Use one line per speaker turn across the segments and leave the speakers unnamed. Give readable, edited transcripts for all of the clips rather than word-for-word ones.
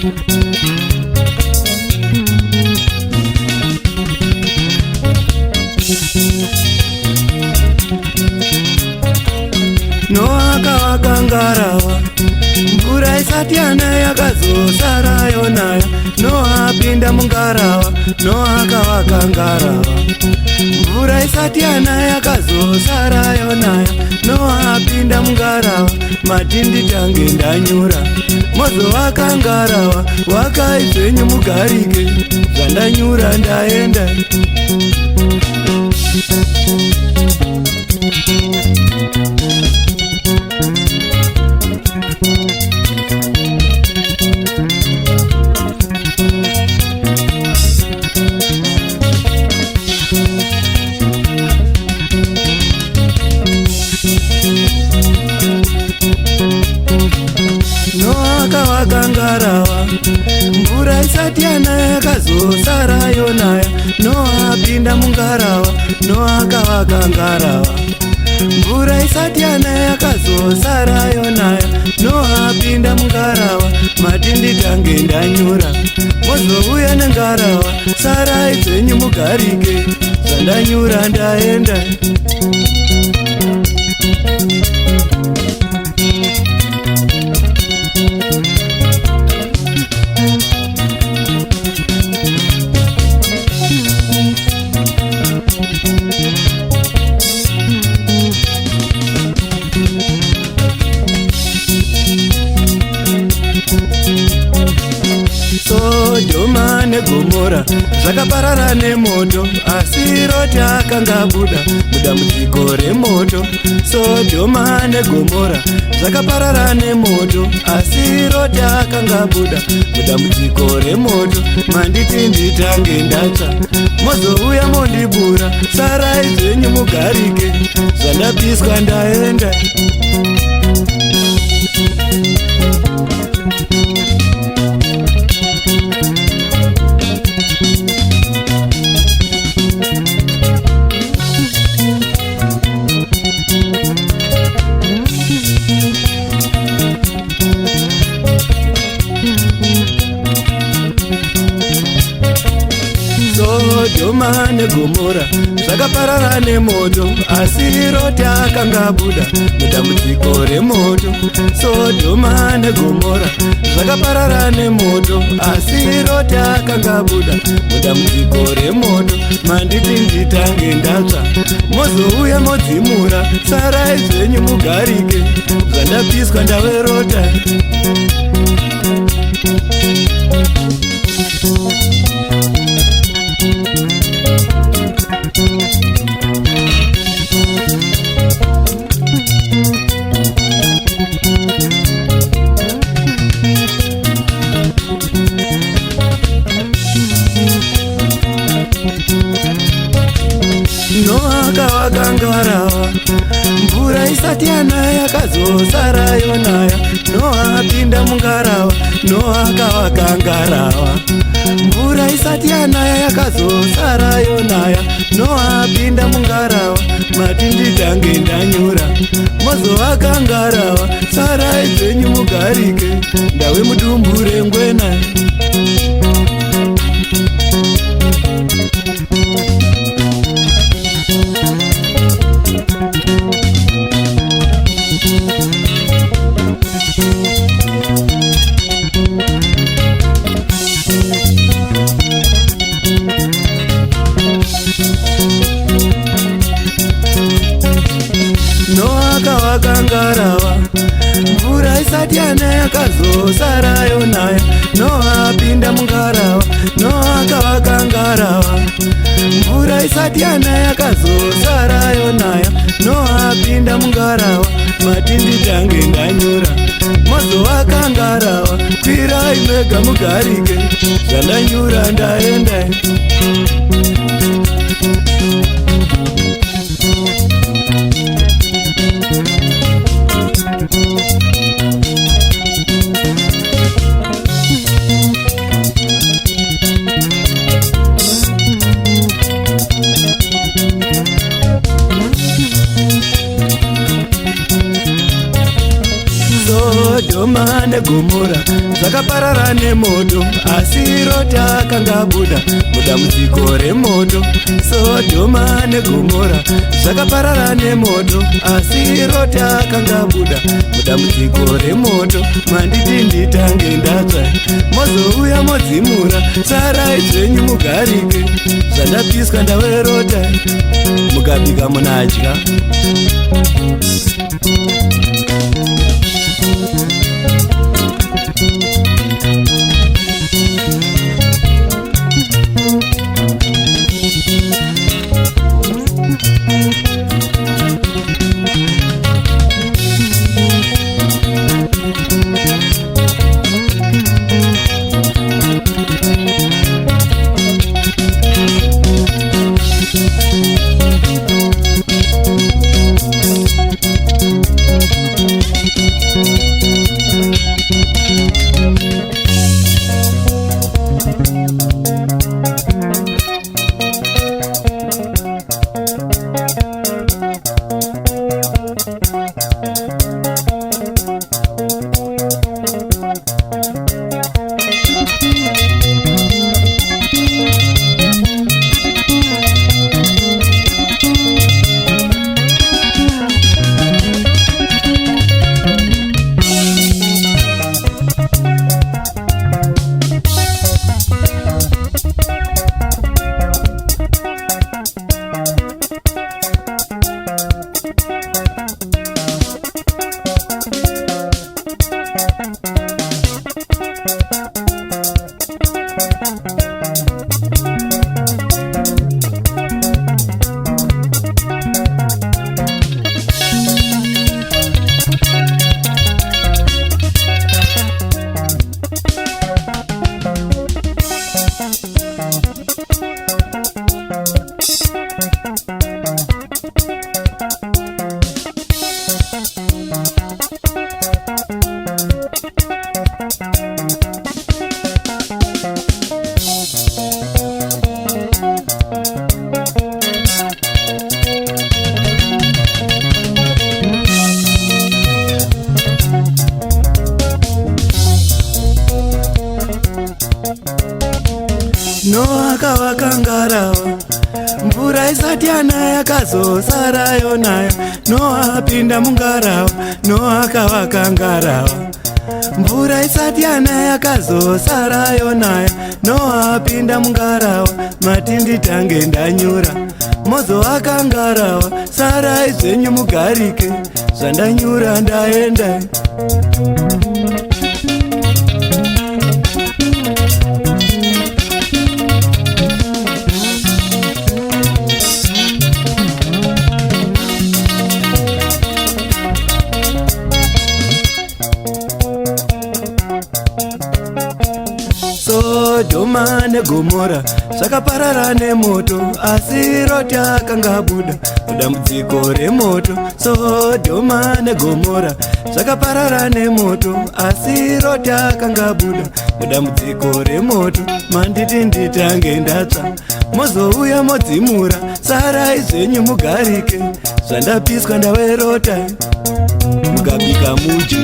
Noaka wakangarawa mvura isati yana yakazosara yonaya. Noa pinda mungarawa noaka wakangarawa mvura isati yana yakazosara yonaya. Noa pinda mungarawa matindi tange ndanyura. Mozo wakangarawa wakaizvenyu mugarike zvandanyura ndaenda. Noaka wakangarawa mvura isati yana yakazosara yonaya. Noa pinda mungarawa noaka wakangarawa mvura isati yana yakazosara yonaya. Noa pinda mungarawa matindi tange ndanyura. Mozouya nengarawa sarai dzenyu mugarike zvandanyura ndaenda. Sodoma neGomora zvakaparara nemoto, asi Roti akanga buda mudambudziko remoto. Sodoma neGomora zvakaparara nemoto, asi Roti akanga buda mudambudziko remoto. Manditi nditange ndatsva mozouya mondibura. Sarai zvenyu mugarike zvandapiswa ndaenda. Sodoma neGomora zvakaparara nemoto, asi Roti akanga buda mudambudziko remoto. Sodoma neGomora zvakaparara nemoto, asi Roti akanga buda mudambudziko remoto. Manditi nditange ndatsva mozouya modzimura. Sarai zvenyu mugarike zvandapiswa ndaverota. Noaka wakangarawa mvura isati yana yakazosara yonaya. Noa pinda mungarawa noaka wakangarawa mvura isati yana yakazosara yonaya. Noa pinda mungarawa matindi tange ndanyura. Mozo wakangarawa sarai zvenyu mugarike ndave mudumbure ngwena. Noaka wakangarawa mvura isati yana yakazosara yonaya. Noa pinda mungarawa noaka wakangarawa mvura isati yana yakazosara yonaya. Noa pinda mungarawa matindi tange ndanyura. Mozo wakangarawa kwirai mega mugarike zvandanyura ndaenda. Sodoma neGomora zvakaparara nemoto, asi Roti akanga buda mudambudziko remoto. Sodhoma neGomora zvakaparara nemoto, asi Roti akanga buda mudambudziko remoto. Manditi nditange ndatsva, mozouya modzimura, sarai zvenyu mugarike. Zvandapiswa ndawerota, mukabika munadya. Noa akavaka ngarawa, mvura isati yanaya akazosara yonaya. Noa apinda mungarawa, Noa akavaka ngarawa, mvura isati yanaya akazosara yonaya. Noa apinda mungarawa, matindi tange ndanyura. Mozoaka ngarawa, sarai zvenyu mugarike. Zvandanyura ndaenda. Sodhoma neGomora zvakaparara nemoto, asi Roti akanga buda mudambudziko remoto. Sodhoma neGomora zvakaparara nemoto, asi Roti akanga buda mudambudziko remoto. Manditi nditange ndatsva, mozouya modzimura, sarai zvenyu mugarike. Zvandapiswa ndawerota, mukabika mudye.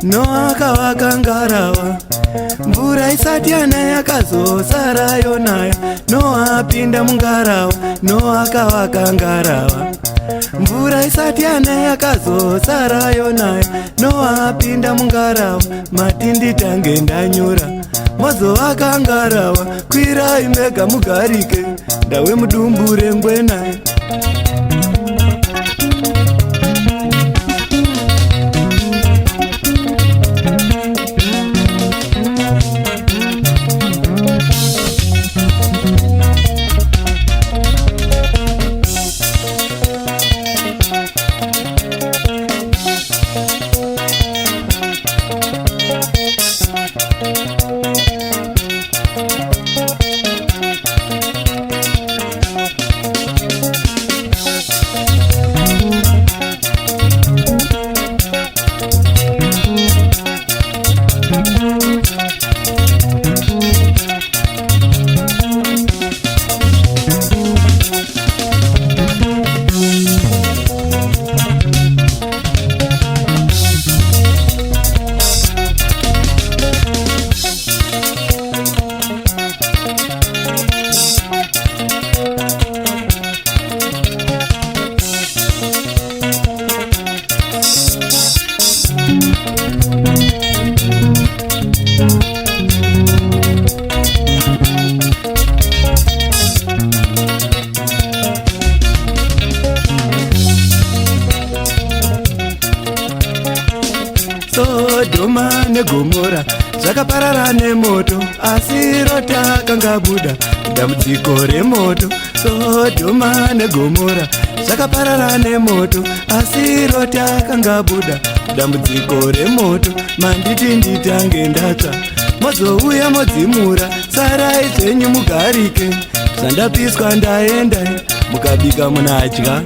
Noa akavaka ngarawa, mvura isati yanaya akazosara yonaya. Noa apinda mungarawa, Noa akavaka ngarawa, mvura isati yanaya akazosara yonaya. Noa apinda mungarawa, matindi tange ndanyura. Mozovaka ngarawa, kwirai mega mugarike. Ndawe mudumbure ngwenaya. Sodoma neGomora zvakaparara nemoto, asi rotakanga buda dambudziko remoto. Sodoma neGomora zvakaparara nemoto, asi rotakanga buda dambudziko remoto. Manditi nditange ndatsva, mozouya modzimura, sarai zvenyu mugarike. Zvandapiswa ndaenda, mukabika munadya.